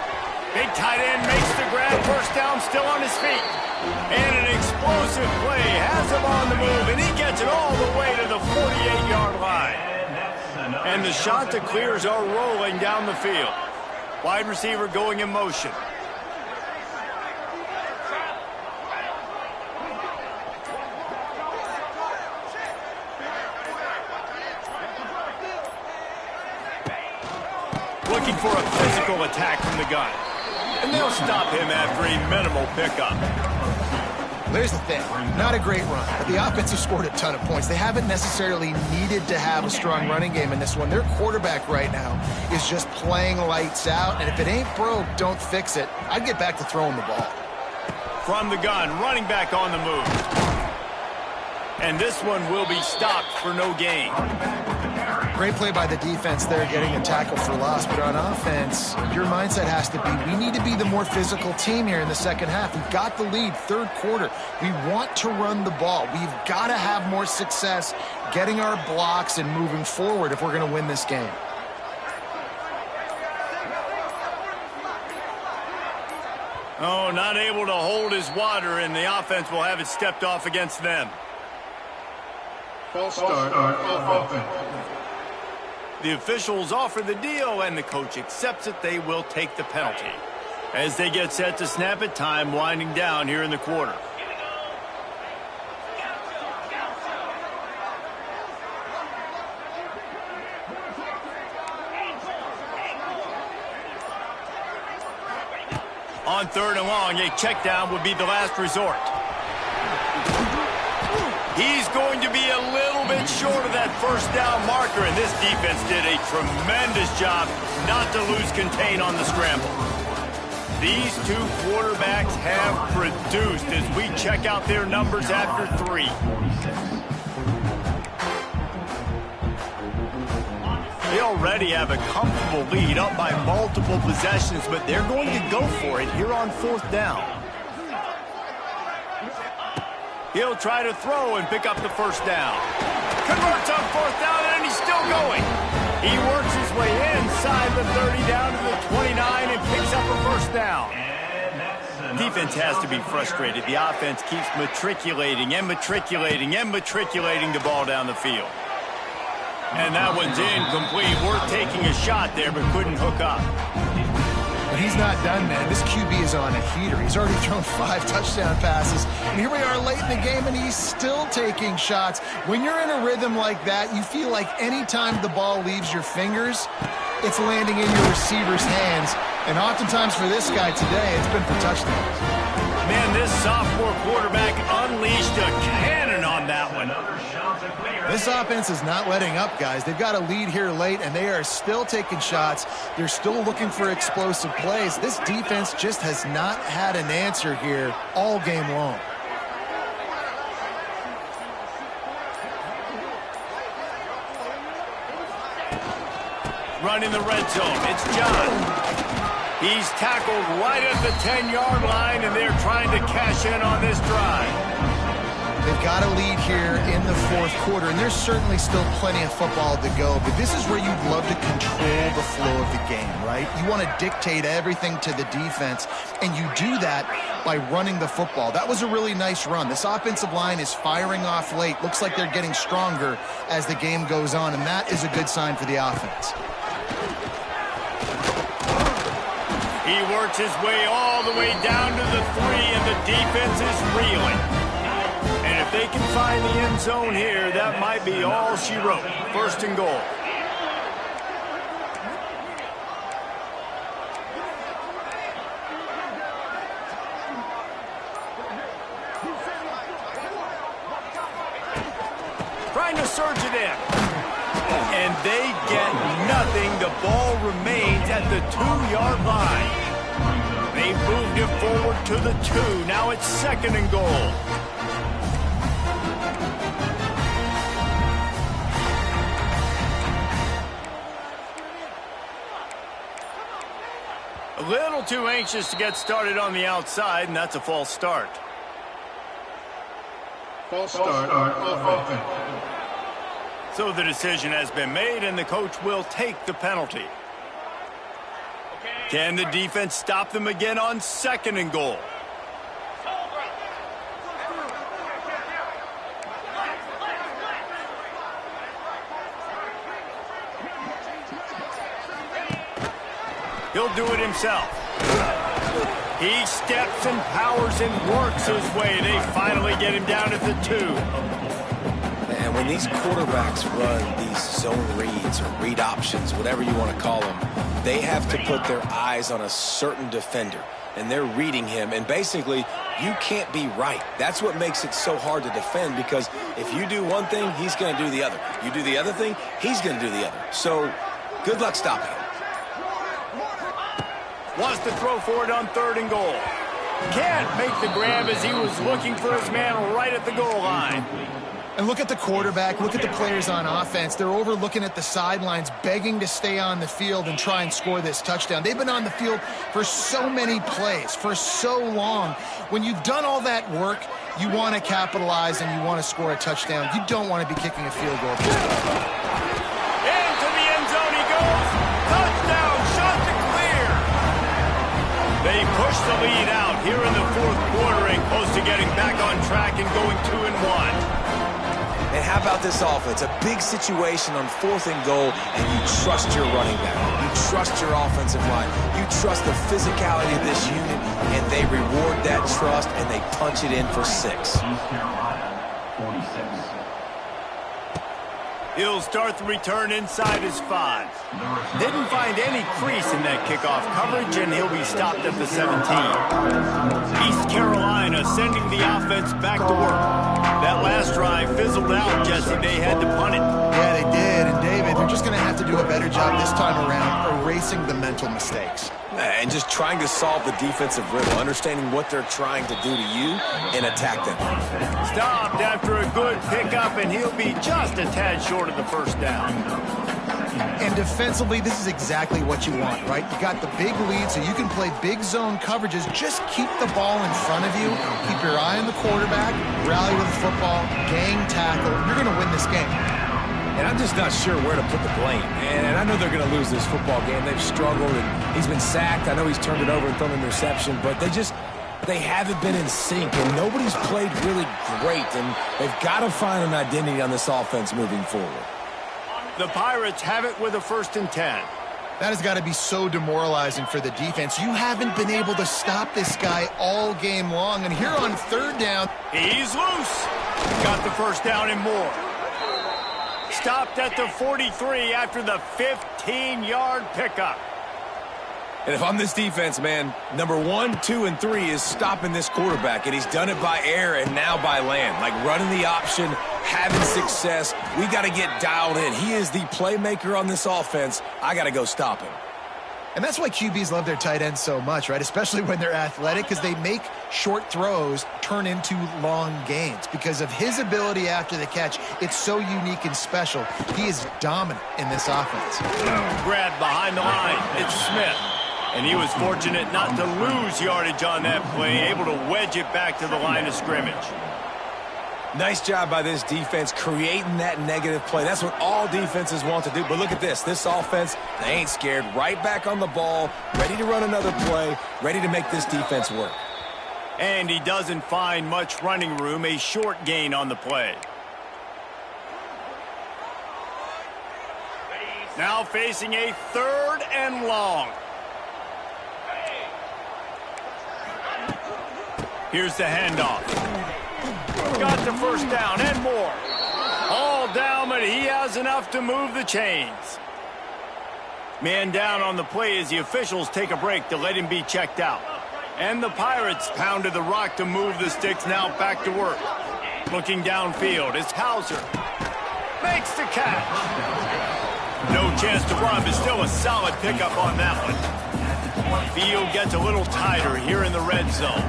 Big tight end makes the grab. First down, still on his feet. And an explosive play has him on the move, and he gets it all the way to the 48-yard line. And the Chanticleers are rolling down the field. Wide receiver going in motion. Looking for a physical attack from the gun. And they'll stop him after a minimal pickup. There's the thing. Not a great run, but the offense has scored a ton of points. They haven't necessarily needed to have a strong running game in this one. Their quarterback right now is just playing lights out, and if it ain't broke, don't fix it. I'd get back to throwing the ball. From the gun, running back on the move. And this one will be stopped for no gain. Great play by the defense there, getting a tackle for loss. But on offense, your mindset has to be, we need to be the more physical team here in the second half. We've got the lead, third quarter. We want to run the ball. We've got to have more success getting our blocks and moving forward if we're going to win this game. Oh, not able to hold his water, and the offense will have it stepped off against them. False start off offense. The officials offer the deal, and the coach accepts it. They will take the penalty. As they get set to snap it, time winding down here in the quarter. On third and long, a check down would be the last resort. He's going to be a little bit short of that first down marker, and this defense did a tremendous job not to lose contain on the scramble. These two quarterbacks have produced as we check out their numbers after three. They already have a comfortable lead up by multiple possessions, but they're going to go for it here on fourth down. He'll try to throw and pick up the first down. Converts on fourth down, and he's still going. He works his way inside the 30 down to the 29 and picks up a first down. Defense has to be frustrated. The offense keeps matriculating and matriculating and matriculating the ball down the field. And that one's incomplete. We're taking a shot there, but couldn't hook up. But he's not done, man. This QB is on a heater. He's already thrown 5 touchdown passes. And here we are late in the game, and he's still taking shots. When you're in a rhythm like that, you feel like any time the ball leaves your fingers, it's landing in your receiver's hands. And oftentimes for this guy today, it's been for touchdowns. Man, this sophomore quarterback unleashed a cannon on that one. This offense is not letting up, guys. They've got a lead here late, and they are still taking shots. They're still looking for explosive plays. This defense just has not had an answer here all game long. Run in the red zone. It's John. He's tackled right at the 10-yard line, and they're trying to cash in on this drive. They've got a lead here in the fourth quarter, and there's certainly still plenty of football to go, but this is where you'd love to control the flow of the game, right? You want to dictate everything to the defense, and you do that by running the football. That was a really nice run. This offensive line is firing off late. Looks like they're getting stronger as the game goes on, and that is a good sign for the offense. He works his way all the way down to the 3, and the defense is reeling. And if they can find the end zone here, that might be all she wrote. First and goal. Trying to surge it in. And they get nothing. The ball remains at the 2-yard line. They moved it forward to the 2. Now it's 2nd and goal. A little too anxious to get started on the outside, and that's a false start. False start. Offense. So the decision has been made, and the coach will take the penalty. Can the defense stop them again on 2nd and goal? He'll do it himself. He steps and powers and works his way. They finally get him down at the 2. And when these quarterbacks run these zone reads or read options, whatever you want to call them, they have to put their eyes on a certain defender. And they're reading him. And basically, you can't be right. That's what makes it so hard to defend, because if you do one thing, he's going to do the other. You do the other thing, he's going to do the other. So good luck stopping him. Wants to throw for it on 3rd and goal. Can't make the grab as he was looking for his man right at the goal line. And look at the quarterback, look at the players on offense. They're over looking at the sidelines, begging to stay on the field and try and score this touchdown. They've been on the field for so many plays, for so long. When you've done all that work, you want to capitalize and you want to score a touchdown. You don't want to be kicking a field goal. Into the end zone he goes. Touchdown, shot to clear. They push the lead out here in the 4th quarter and close to getting back on track and going 2-1. And how about this offense? A big situation on 4th and goal, and you trust your running back. You trust your offensive line. You trust the physicality of this unit, and they reward that trust, and they punch it in for 6. East Carolina, 46. He'll start the return inside his 5. Didn't find any crease in that kickoff coverage, and he'll be stopped at the 17. East Carolina sending the offense back to work. That last drive fizzled out, Jesse. They had to punt it. Yeah, they did. And David, they're just going to have to do a better job this time around erasing the mental mistakes. And just trying to solve the defensive riddle, understanding what they're trying to do to you and attack them. Stopped after a good pickup, and he'll be just a tad short of the 1st down. And defensively, this is exactly what you want, right? You got the big lead, so you can play big zone coverages. Just keep the ball in front of you. Keep your eye on the quarterback. Rally with the football. Gang tackle. You're going to win this game. And I'm just not sure where to put the blame. And I know they're going to lose this football game. They've struggled, and he's been sacked. I know he's turned it over and thrown an interception, but they haven't been in sync, and nobody's played really great, and they've got to find an identity on this offense moving forward. The Pirates have it with a 1st and 10. That has got to be so demoralizing for the defense. You haven't been able to stop this guy all game long, and here on 3rd down, he's loose. Got the 1st down and more. Stopped at the 43 after the 15-yard pickup. And if I'm this defense, man, number 1, 2, and 3 is stopping this quarterback, and he's done it by air and now by land. Like running the option, having success. We got to get dialed in. He is the playmaker on this offense. I got to go stop him. and that's why QBs love their tight ends so much, right? Especially when they're athletic, because they make short throws turn into long gains. Because of his ability after the catch, it's so unique and special. He is dominant in this offense. Grab behind the line. It's Smith. And he was fortunate not to lose yardage on that play, able to wedge it back to the line of scrimmage. Nice job by this defense creating that negative play. That's what all defenses want to do. But look at this. This offense, they ain't scared. Right back on the ball, ready to run another play, ready to make this defense work. And he doesn't find much running room, a short gain on the play. Now facing a 3rd and long. Here's the handoff. Got the first down and more. All down, but he has enough to move the chains. Man down on the play as the officials take a break to let him be checked out. And the Pirates pounded the rock to move the sticks, now back to work. Looking downfield, it's Hauser. Makes the catch. No chance to run, but still a solid pickup on that one. Field gets a little tighter here in the red zone.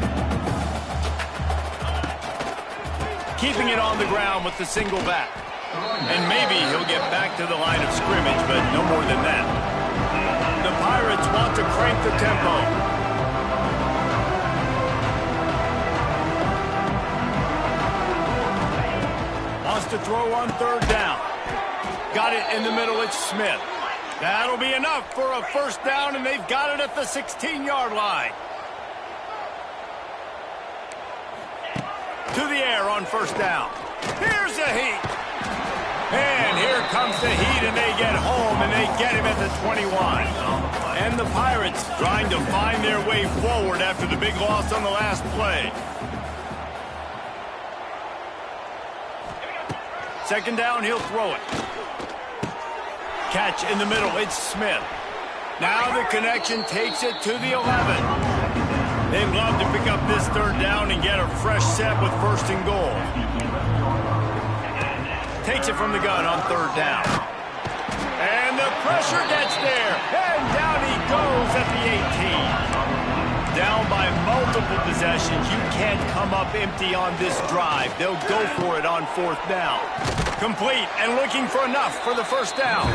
Keeping it on the ground with the single back. And maybe he'll get back to the line of scrimmage, but no more than that. The Pirates want to crank the tempo. Wants to throw on third down. Got it in the middle, it's Smith. That'll be enough for a first down, and they've got it at the 16-yard line. To the air on first down. Here's the heat. And here comes the heat, and they get home, and they get him at the 21. And the Pirates trying to find their way forward after the big loss on the last play. Second down, he'll throw it. Catch in the middle, it's Smith. Now the connection takes it to the 11. They'd love to pick up this third down and get a fresh set with first and goal. Takes it from the gun on third down. And the pressure gets there. And down he goes at the 18. Down by multiple possessions. You can't come up empty on this drive. They'll go for it on fourth down. Complete and looking for enough for the first down.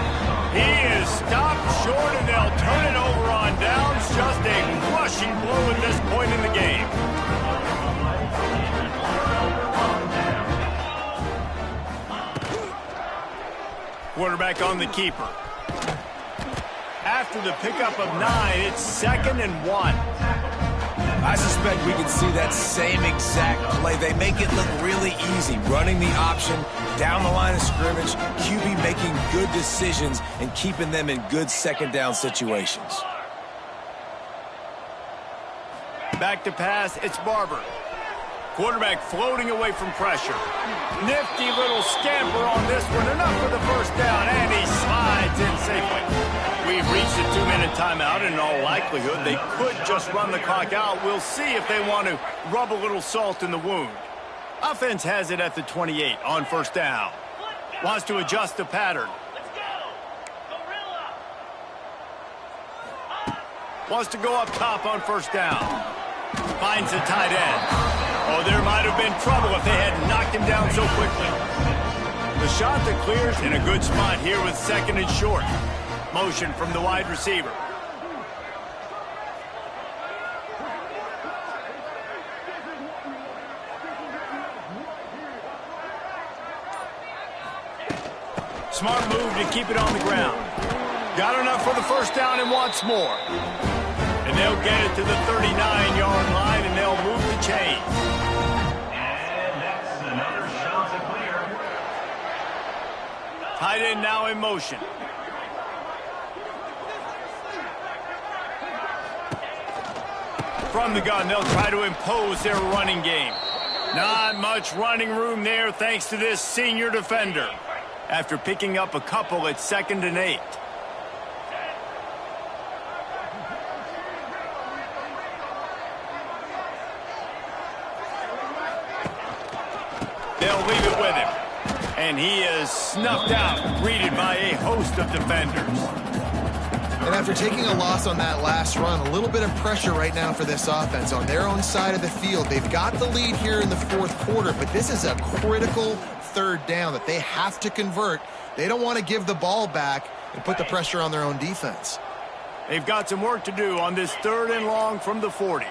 He is stopped short, and they'll turn it over on downs. Just a crushing blow at this point in the game. Quarterback on the keeper. After the pickup of 9, it's 2nd and 1. I suspect we could see that same exact play. They make it look really easy, running the option down the line of scrimmage, QB making good decisions and keeping them in good second down situations. Back to pass, it's Barber. Quarterback floating away from pressure. Nifty little scamper on this one. Enough for the first down, and he slides in safely. We've reached a 2-minute timeout, and in all likelihood, they could just run the clock out. We'll see if they want to rub a little salt in the wound. Offense has it at the 28 on first down. Wants to adjust the pattern. Wants to go up top on first down. Finds the tight end. Oh, there might have been trouble if they had knocked him down so quickly. The shot that clears in a good spot here with 2nd and short. Motion from the wide receiver. Smart move to keep it on the ground. Got enough for the first down and wants more. And they'll get it to the 39-yard line, and they'll move the chain. And that's another shot to clear. Tight end now in motion. From the gun, they'll try to impose their running game. Not much running room there thanks to this senior defender. After picking up a couple at 2nd and 8. They'll leave it with him. And he is snuffed out, greeted by a host of defenders. And after taking a loss on that last run, a little bit of pressure right now for this offense on their own side of the field. They've got the lead here in the 4th quarter, but this is a critical third down that they have to convert. They don't want to give the ball back and put the pressure on their own defense. They've got some work to do on this 3rd and long from the 40.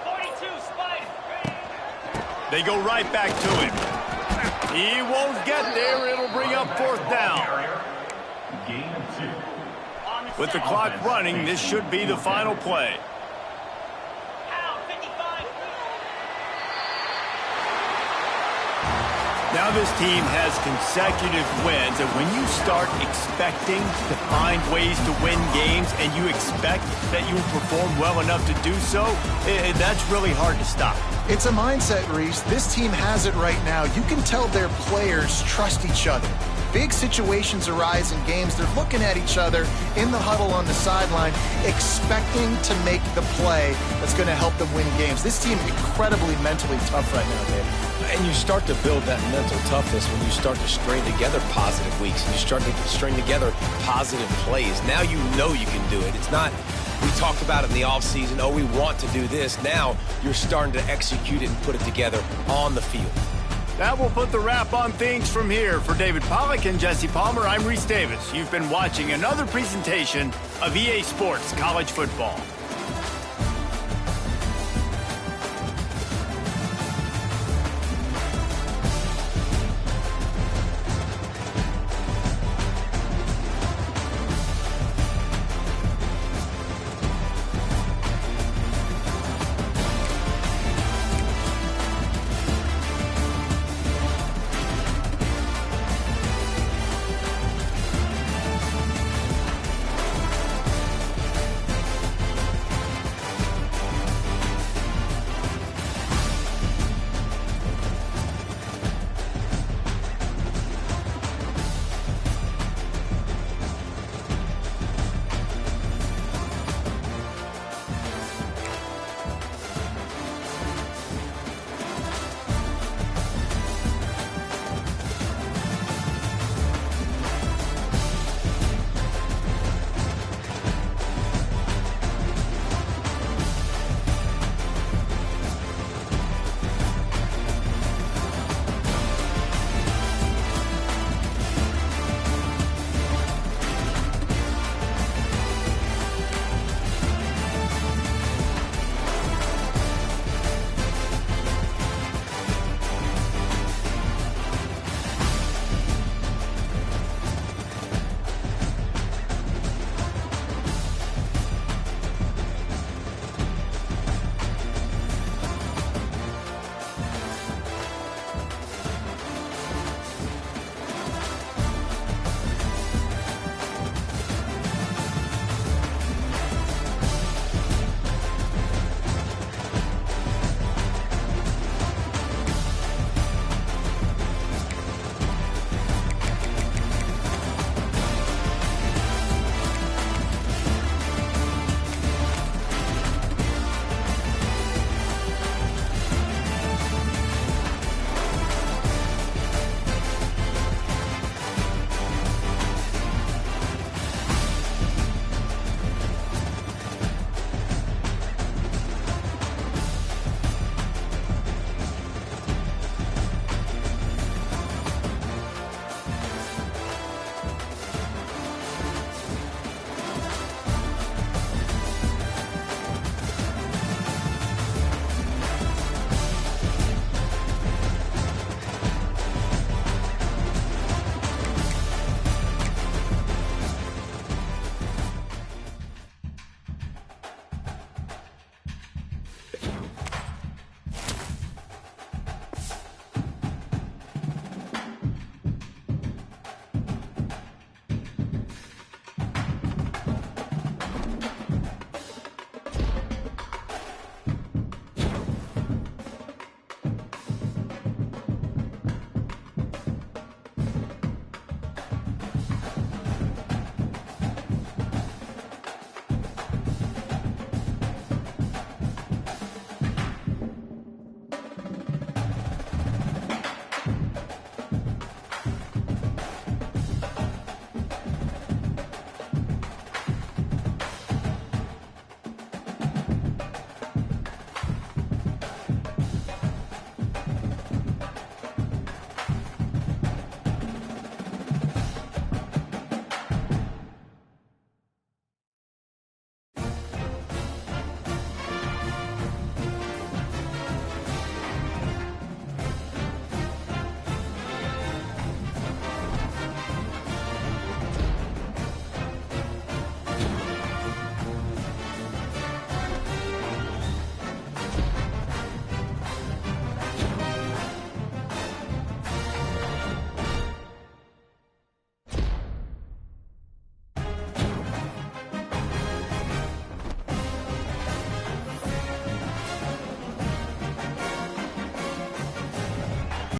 42, Spike. They go right back to him. He won't get there. It'll bring up 4th down. Gain of 2. With the clock running, this should be the final play. Now this team has consecutive wins, and when you start expecting to find ways to win games and you expect that you will perform well enough to do so, that's really hard to stop. It's a mindset, Reese. This team has it right now. You can tell their players trust each other. big situations arise in games, they're looking at each other in the huddle on the sideline, expecting to make the play that's going to help them win games. This team incredibly mentally tough right now, Dave. And you start to build that mental toughness when you start to string together positive weeks. You start to string together positive plays. Now you know you can do it. It's not, we talked about it in the offseason, oh, we want to do this. Now you're starting to execute it and put it together on the field. That will put the wrap on things from here. For David Pollack and Jesse Palmer, I'm Reese Davis. You've been watching another presentation of EA Sports College Football.